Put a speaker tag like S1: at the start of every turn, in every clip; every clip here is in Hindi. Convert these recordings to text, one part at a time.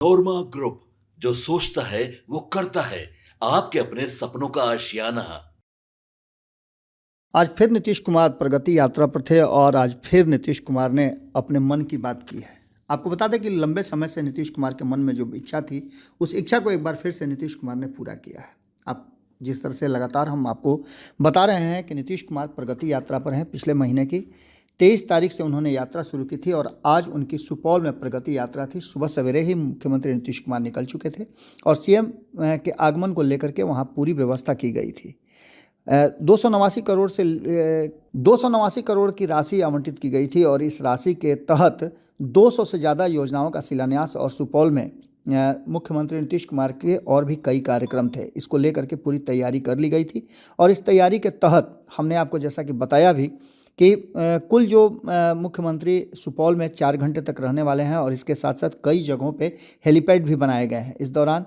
S1: नोरमा ग्रुप, जो सोचता है वो करता है। आपके अपने सपनों का आशियाना।
S2: आज फिर नीतीश कुमार प्रगति यात्रा पर थे और आज फिर नीतीश कुमार ने अपने मन की बात की है। आपको बता दें कि लंबे समय से नीतीश कुमार के मन में जो इच्छा थी, उस इच्छा को एक बार फिर से नीतीश कुमार ने पूरा किया है। आप जिस तरह से लगातार हम आपको बता रहे हैं कि नीतीश कुमार प्रगति यात्रा पर हैं। पिछले महीने की 23 तारीख से उन्होंने यात्रा शुरू की थी और आज उनकी सुपौल में प्रगति यात्रा थी। सुबह सवेरे ही मुख्यमंत्री नीतीश कुमार निकल चुके थे और सीएम के आगमन को लेकर के वहाँ पूरी व्यवस्था की गई थी। 289 करोड़ की राशि आवंटित की गई थी और इस राशि के तहत 200 से ज़्यादा योजनाओं का शिलान्यास और सुपौल में मुख्यमंत्री नीतीश कुमार के और भी कई कार्यक्रम थे। इसको लेकर के पूरी तैयारी कर ली गई थी और इस तैयारी के तहत हमने आपको जैसा कि बताया भी कि कुल जो मुख्यमंत्री सुपौल में 4 घंटे तक रहने वाले हैं और इसके साथ साथ कई जगहों पे हेलीपैड भी बनाए गए हैं। इस दौरान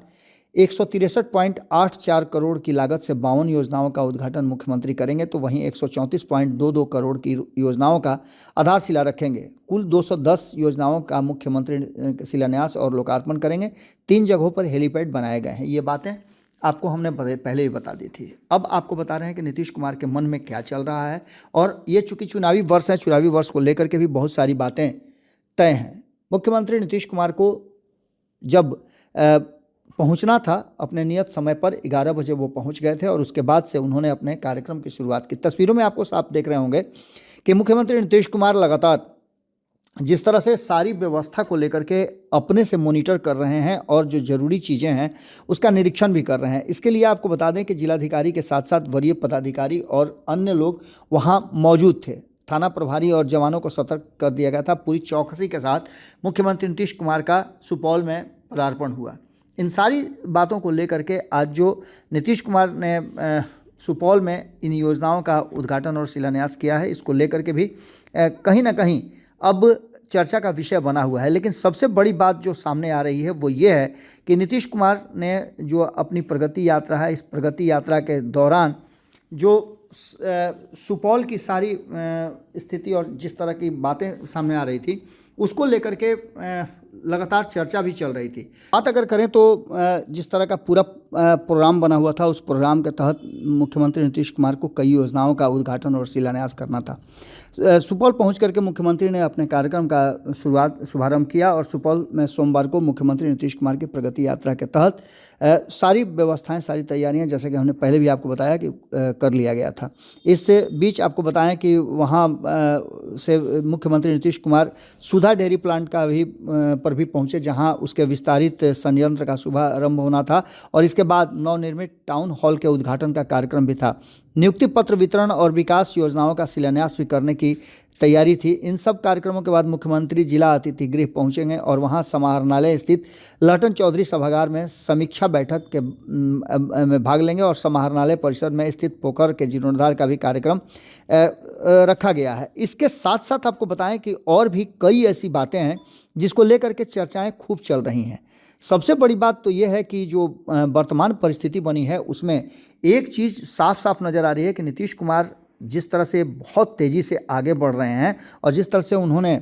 S2: 163.84 करोड़ की लागत से 52 योजनाओं का उद्घाटन मुख्यमंत्री करेंगे, तो वहीं 134.22 करोड़ की योजनाओं का आधारशिला रखेंगे। कुल 210 योजनाओं का मुख्यमंत्री शिलान्यास और लोकार्पण करेंगे। 3 जगहों पर हेलीपैड बनाए गए हैं। ये बातें आपको हमने पहले ही बता दी थी। अब आपको बता रहे हैं कि नीतीश कुमार के मन में क्या चल रहा है और ये चूँकि चुनावी वर्ष है, चुनावी वर्ष को लेकर के भी बहुत सारी बातें तय हैं। मुख्यमंत्री नीतीश कुमार को जब पहुंचना था अपने नियत समय पर 11 बजे वो पहुंच गए थे और उसके बाद से उन्होंने अपने कार्यक्रम की शुरुआत की। तस्वीरों में आपको साफ देख रहे होंगे कि मुख्यमंत्री नीतीश कुमार लगातार जिस तरह से सारी व्यवस्था को लेकर के अपने से मॉनिटर कर रहे हैं और जो ज़रूरी चीज़ें हैं उसका निरीक्षण भी कर रहे हैं। इसके लिए आपको बता दें कि जिलाधिकारी के साथ साथ वरीय पदाधिकारी और अन्य लोग वहाँ मौजूद थे। थाना प्रभारी और जवानों को सतर्क कर दिया गया था। पूरी चौकसी के साथ मुख्यमंत्री नीतीश कुमार का सुपौल में पदार्पण हुआ। इन सारी बातों को लेकर के आज जो नीतीश कुमार ने सुपौल में इन योजनाओं का उद्घाटन और शिलान्यास किया है, इसको लेकर के भी कहीं ना कहीं अब चर्चा का विषय बना हुआ है। लेकिन सबसे बड़ी बात जो सामने आ रही है वो ये है कि नीतीश कुमार ने जो अपनी प्रगति यात्रा है, इस प्रगति यात्रा के दौरान जो सुपौल की सारी स्थिति और जिस तरह की बातें सामने आ रही थी उसको लेकर के लगातार चर्चा भी चल रही थी। बात अगर करें तो जिस तरह का पूरा प्रोग्राम बना हुआ था, उस प्रोग्राम के तहत मुख्यमंत्री नीतीश कुमार को कई योजनाओं का उद्घाटन और शिलान्यास करना था। सुपौल पहुंच करके मुख्यमंत्री ने अपने कार्यक्रम का शुभारंभ किया और सुपौल में सोमवार को मुख्यमंत्री नीतीश कुमार की प्रगति यात्रा के तहत सारी व्यवस्थाएं, सारी तैयारियां जैसे कि हमने पहले भी आपको बताया कि कर लिया गया था। इस बीच आपको बताएं कि वहाँ से मुख्यमंत्री नीतीश कुमार सुधा डेयरी प्लांट का भी पर भी पहुंचे, जहां उसके विस्तारित संयंत्र का शुभारंभ होना था और इसके बाद नवनिर्मित टाउन हॉल के उद्घाटन का कार्यक्रम भी था। नियुक्ति पत्र वितरण और विकास योजनाओं का शिलान्यास भी करने की तैयारी थी। इन सब कार्यक्रमों के बाद मुख्यमंत्री जिला अतिथि गृह पहुंचेंगे और वहां समाहरणालय स्थित लहटन चौधरी सभागार में समीक्षा बैठक के में भाग लेंगे और समाहरणालय परिसर में स्थित पोखर के जीर्णोद्धार का भी कार्यक्रम रखा गया है। इसके साथ साथ आपको बताएं कि और भी कई ऐसी बातें हैं जिसको लेकर के चर्चाएं खूब चल रही हैं। सबसे बड़ी बात तो ये है कि जो वर्तमान परिस्थिति बनी है उसमें एक चीज़ साफ साफ नज़र आ रही है कि नीतीश कुमार जिस तरह से बहुत तेज़ी से आगे बढ़ रहे हैं और जिस तरह से उन्होंने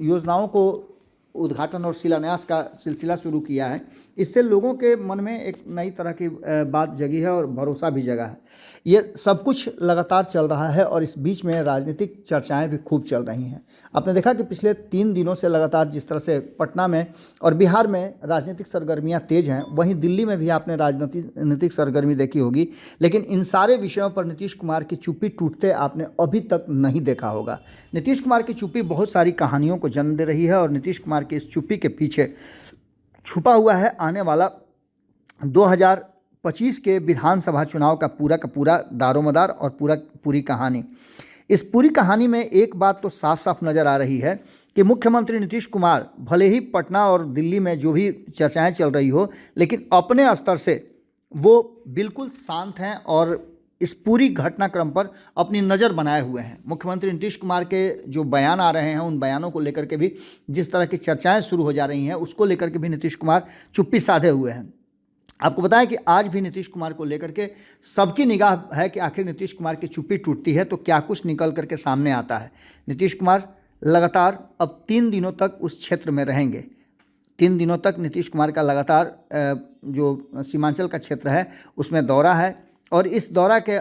S2: योजनाओं को उद्घाटन और शिलान्यास का सिलसिला शुरू किया है, इससे लोगों के मन में एक नई तरह की बात जगी है और भरोसा भी जगा है। ये सब कुछ लगातार चल रहा है और इस बीच में राजनीतिक चर्चाएं भी खूब चल रही हैं। आपने देखा कि पिछले 3 दिनों से लगातार जिस तरह से पटना में और बिहार में राजनीतिक सरगर्मियां तेज हैं, वहीं दिल्ली में भी आपने राजनीतिक सरगर्मी देखी होगी। लेकिन इन सारे विषयों पर नीतीश कुमार की चुप्पी टूटते आपने अभी तक नहीं देखा होगा। नीतीश कुमार की चुप्पी बहुत सारी कहानियों को जन्म दे रही है और नीतीश कुमार की इस चुप्पी के पीछे छुपा हुआ है आने वाला 2025 के विधानसभा चुनाव का पूरा दारोमदार और पूरी कहानी। इस पूरी कहानी में एक बात तो साफ साफ नज़र आ रही है कि मुख्यमंत्री नीतीश कुमार भले ही पटना और दिल्ली में जो भी चर्चाएं चल रही हो, लेकिन अपने स्तर से वो बिल्कुल शांत हैं और इस पूरी घटनाक्रम पर अपनी नज़र बनाए हुए हैं। मुख्यमंत्री नीतीश कुमार के जो बयान आ रहे हैं, उन बयानों को लेकर के भी जिस तरह की चर्चाएं शुरू हो जा रही हैं, उसको लेकर के भी नीतीश कुमार चुप्पी साधे हुए हैं। आपको बताएं कि आज भी नीतीश कुमार को लेकर के सबकी निगाह है कि आखिर नीतीश कुमार की चुप्पी टूटती है तो क्या कुछ निकल करके सामने आता है। नीतीश कुमार लगातार अब 3 दिनों तक उस क्षेत्र में रहेंगे। 3 दिनों तक नीतीश कुमार का लगातार जो सीमांचल का क्षेत्र है उसमें दौरा है और इस दौरा के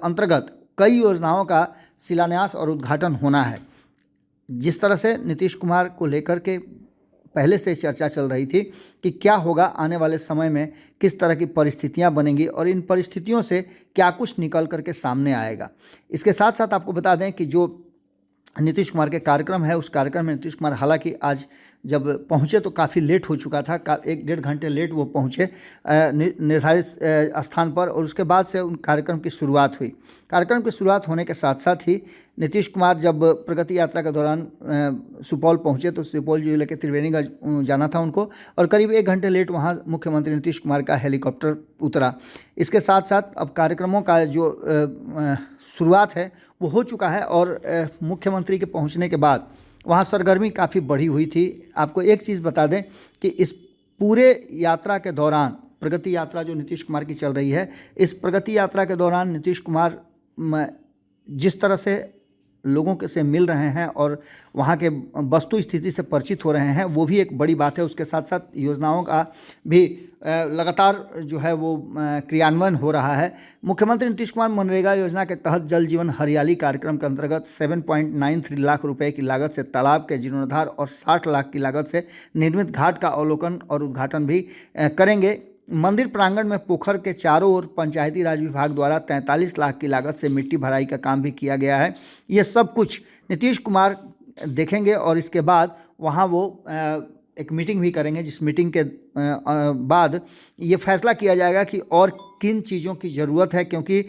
S2: अंतर्गत कई योजनाओं का शिलान्यास और उद्घाटन होना है। जिस तरह से नीतीश कुमार को लेकर के पहले से चर्चा चल रही थी कि क्या होगा आने वाले समय में, किस तरह की परिस्थितियां बनेंगी और इन परिस्थितियों से क्या कुछ निकल करके सामने आएगा। इसके साथ साथ आपको बता दें कि जो नीतीश कुमार के कार्यक्रम है उस कार्यक्रम में नीतीश कुमार हालांकि आज जब पहुँचे तो काफ़ी लेट हो चुका था, 1-1.5 घंटे लेट वो पहुँचे निर्धारित स्थान पर और उसके बाद से उन कार्यक्रम की शुरुआत हुई। कार्यक्रम की शुरुआत होने के साथ साथ ही नीतीश कुमार जब प्रगति यात्रा के दौरान सुपौल पहुँचे तो सुपौल जिले के त्रिवेणीगंज जाना था उनको और करीब 1 घंटे लेट वहाँ मुख्यमंत्री नीतीश कुमार का हेलीकॉप्टर उतरा। इसके साथ साथ अब कार्यक्रमों का जो शुरुआत है वो हो चुका है और मुख्यमंत्री के पहुंचने के बाद वहाँ सरगर्मी काफ़ी बढ़ी हुई थी। आपको एक चीज़ बता दें कि इस पूरे यात्रा के दौरान, प्रगति यात्रा जो नीतीश कुमार की चल रही है, इस प्रगति यात्रा के दौरान नीतीश कुमार जिस तरह से लोगों के से मिल रहे हैं और वहाँ के वस्तु स्थिति से परिचित हो रहे हैं वो भी एक बड़ी बात है। उसके साथ साथ योजनाओं का भी लगातार जो है वो क्रियान्वयन हो रहा है। मुख्यमंत्री नीतीश कुमार मनरेगा योजना के तहत जल जीवन हरियाली कार्यक्रम के अंतर्गत 7.93 लाख रुपए की लागत से तालाब के जीर्णोद्धार और 60 लाख की लागत से निर्मित घाट का अवलोकन और उद्घाटन भी करेंगे। मंदिर प्रांगण में पोखर के चारों ओर पंचायती राज विभाग द्वारा 43 लाख की लागत से मिट्टी भराई का काम भी किया गया है। ये सब कुछ नीतीश कुमार देखेंगे और इसके बाद वहाँ वो एक मीटिंग भी करेंगे, जिस मीटिंग के बाद ये फैसला किया जाएगा कि और किन चीज़ों की ज़रूरत है, क्योंकि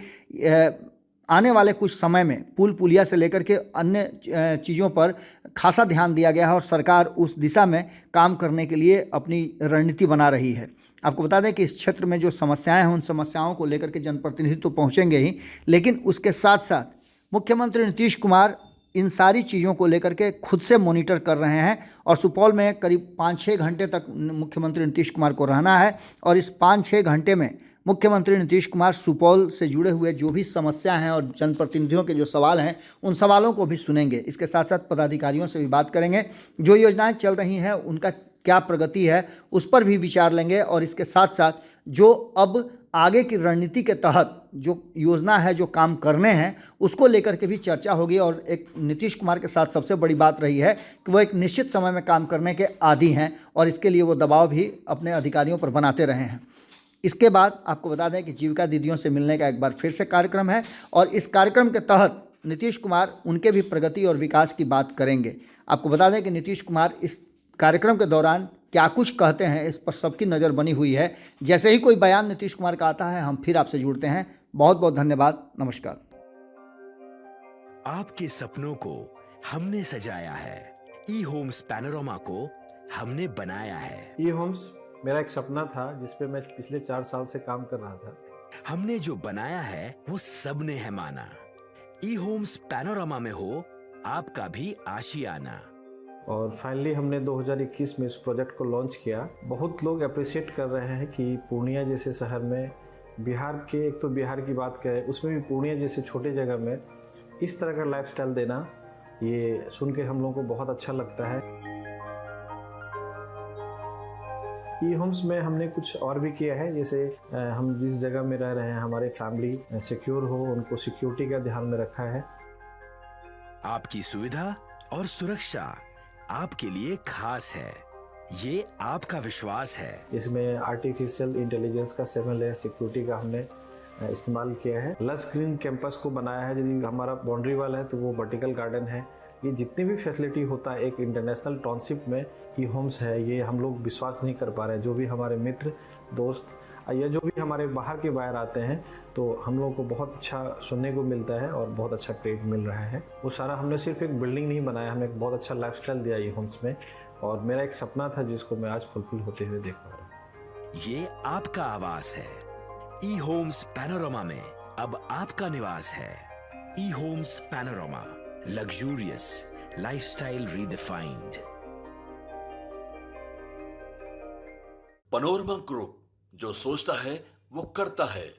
S2: आने वाले कुछ समय में पुल पुलिया से लेकर के अन्य चीज़ों पर खासा ध्यान दिया गया है और सरकार उस दिशा में काम करने के लिए अपनी रणनीति बना रही है। आपको बता दें कि इस क्षेत्र में जो समस्याएं हैं उन समस्याओं को लेकर के जनप्रतिनिधि तो पहुंचेंगे ही, लेकिन उसके साथ साथ मुख्यमंत्री नीतीश कुमार इन सारी चीज़ों को लेकर के खुद से मॉनिटर कर रहे हैं और सुपौल में करीब 5-6 घंटे तक मुख्यमंत्री नीतीश कुमार को रहना है और इस 5-6 घंटे में मुख्यमंत्री नीतीश कुमार सुपौल से जुड़े हुए जो भी समस्या हैं और जनप्रतिनिधियों के जो सवाल हैं उन सवालों को भी सुनेंगे। इसके साथ साथ पदाधिकारियों से भी बात करेंगे, जो योजनाएं चल रही हैं उनका क्या प्रगति है उस पर भी विचार लेंगे और इसके साथ साथ जो अब आगे की रणनीति के तहत जो योजना है, जो काम करने हैं, उसको लेकर के भी चर्चा होगी। और एक नीतीश कुमार के साथ सबसे बड़ी बात रही है कि वो एक निश्चित समय में काम करने के आदी हैं और इसके लिए वो दबाव भी अपने अधिकारियों पर बनाते रहे हैं। इसके बाद आपको बता दें कि जीविका दीदियों से मिलने का एक बार फिर से कार्यक्रम है और इस कार्यक्रम के तहत नीतीश कुमार उनके भी प्रगति और विकास की बात करेंगे। आपको बता दें कि नीतीश कुमार इस कार्यक्रम के दौरान क्या कुछ कहते हैं इस पर सबकी नज़र बनी हुई है। जैसे ही कोई बयान नीतीश कुमार का आता है हम फिर आपसे जुड़ते हैं। बहुत बहुत धन्यवाद, नमस्कार।
S3: आपके सपनों को हमने सजाया है, ई होम्स पैनोरमा को हमने बनाया है।
S4: ई होम्स मेरा एक सपना था जिस पे मैं पिछले 4 साल से काम कर रहा था।
S3: हमने जो बनाया है वो सबने है माना। ई होम्स पैनोरमा में हो आपका भी आशियाना।
S4: और फाइनली हमने 2021 में इस प्रोजेक्ट को लॉन्च किया। बहुत लोग अप्रिशिएट कर रहे हैं कि पूर्णिया जैसे शहर में, बिहार के, एक तो बिहार की बात करें उसमें भी पूर्णिया जैसे छोटे जगह में इस तरह का लाइफस्टाइल देना, ये सुन के हम लोगों को बहुत अच्छा लगता है। ई होम्स में हमने कुछ और भी किया है, जैसे हम जिस जगह में रह रहे हैं हमारे फैमिली सिक्योर हो, उनको सिक्योरिटी का ध्यान में रखा है।
S3: आपकी सुविधा और सुरक्षा आपके लिए खास है, ये आपका विश्वास है।
S4: इसमें आर्टिफिशियल इंटेलिजेंस का 7 लेयर सिक्योरिटी का हमने इस्तेमाल किया है। लस ग्रीन कैंपस को बनाया है। यदि हमारा बाउंड्री वाल है तो वो वर्टिकल गार्डन है। ये जितनी भी फैसिलिटी होता है एक इंटरनेशनल टाउनशिप में ई होम्स है, ये हम लोग विश्वास नहीं कर पा रहे हैं। जो भी हमारे मित्र, दोस्त या जो भी हमारे बाहर के बाहर आते हैं तो हम लोगों को बहुत अच्छा सुनने को मिलता है और बहुत अच्छा क्रेडिट मिल रहा है। वो सारा हमने सिर्फ एक बिल्डिंग नहीं बनाया, हमने एक बहुत अच्छा लाइफस्टाइल दिया ई होम्स में और मेरा एक सपना था जिसको मैं आज फुलफिल होते हुए देख पा रहा हूँ।
S3: ये आपका आवास है। ई होम्स पैनोरमा में अब आपका निवास है। E homes Panorama, luxurious lifestyle redefined.
S1: Panorama group, जो सोचता है वो करता है।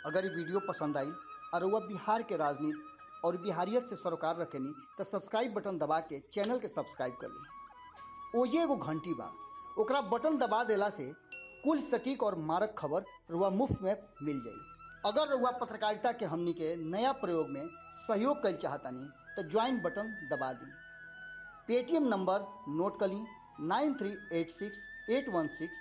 S2: अगर ये वीडियो पसंद आई और वह बिहार के राजनीति और बिहारियत से सरोकार रखेनी तो सब्सक्राइब बटन दबा के चैनल के सब्सक्राइब कर ली। ओजे एगो घंटी बा, ओकरा बटन दबा देला से कुल सटीक और मारक खबर रुआ मुफ्त में मिल जाई। अगर रुआ पत्रकारिता के हमनी के नया प्रयोग में सहयोग कर चाहतानी तो ज्वाइन बटन दबा दी। पेटीएम नंबर नोट कर ली 9386816816